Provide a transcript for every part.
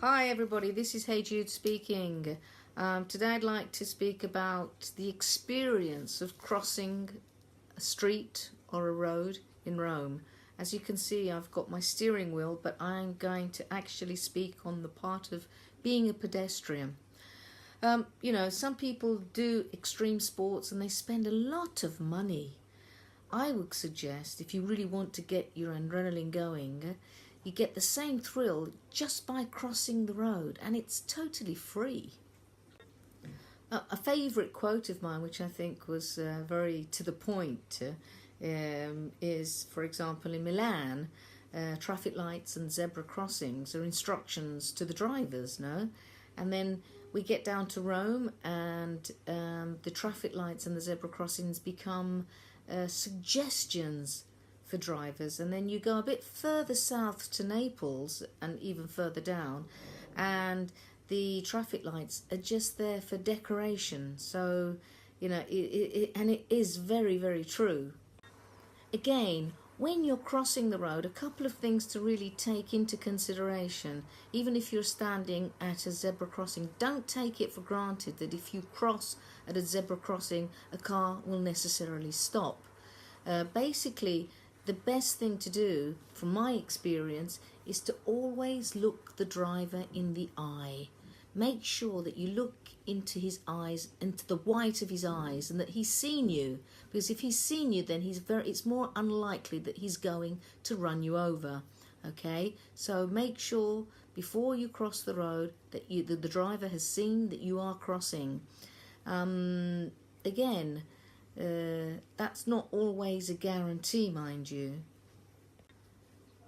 Hi everybody, this is Hey Jude speaking. Today I'd like to speak about the experience of crossing a street or a road in Rome. As you can see, I've got my steering wheel, but I'm going to actually speak on the part of being a pedestrian. You know, some people do extreme sports and they spend a lot of money. I would suggest, if you really want to get your adrenaline going, you get the same thrill just by crossing the road, and it's totally free. A favourite quote of mine, which I think was very to the point, is, for example, in Milan, traffic lights and zebra crossings are instructions to the drivers, no? And then we get down to Rome, and the traffic lights and the zebra crossings become suggestions for drivers. And then you go a bit further south to Naples and even further down, and the traffic lights are just there for decoration. So, you know, it is very, very true. Again, when you're crossing the road, a couple of things to really take into consideration. Even if you're standing at a zebra crossing, don't take it for granted that if you cross at a zebra crossing, a car will necessarily stop. Basically, the best thing to do, from my experience, is to always look the driver in the eye. Make sure that you look into his eyes, into the white of his eyes, and that he's seen you. Because if he's seen you, then it's more unlikely that he's going to run you over. Okay? So make sure before you cross the road that the driver has seen that you are crossing. Again, that's not always a guarantee, mind you.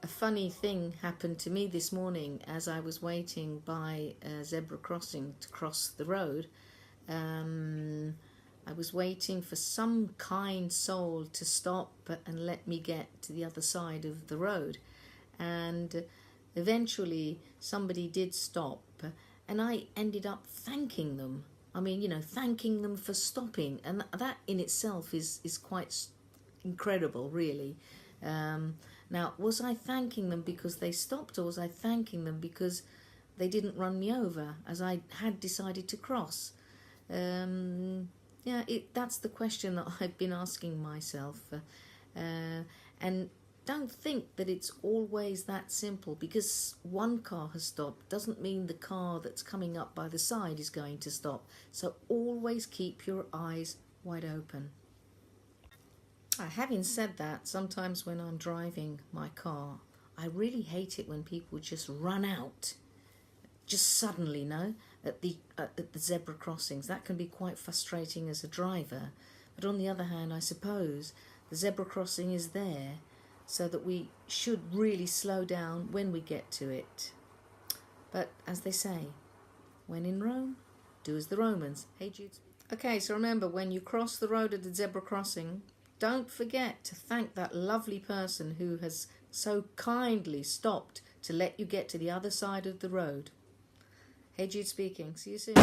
A funny thing happened to me this morning as I was waiting by a zebra crossing to cross the road. I was waiting for some kind soul to stop and let me get to the other side of the road. And eventually somebody did stop, and I ended up thanking them. I mean, you know, thanking them for stopping, and that in itself is quite incredible, really. Now, was I thanking them because they stopped, or was I thanking them because they didn't run me over as I had decided to cross? Yeah, that's the question that I've been asking myself. And don't think that it's always that simple. Because one car has stopped doesn't mean the car that's coming up by the side is going to stop. So always keep your eyes wide open. Having said that, sometimes when I'm driving my car, I really hate it when people just run out, just suddenly, no, at the zebra crossings. That can be quite frustrating as a driver. But on the other hand, I suppose the zebra crossing is there so that we should really slow down when we get to it. But as they say, when in Rome, do as the Romans. Hey Jude. Okay, so remember, when you cross the road at the zebra crossing, don't forget to thank that lovely person who has so kindly stopped to let you get to the other side of the road. Hey Jude speaking. See you soon.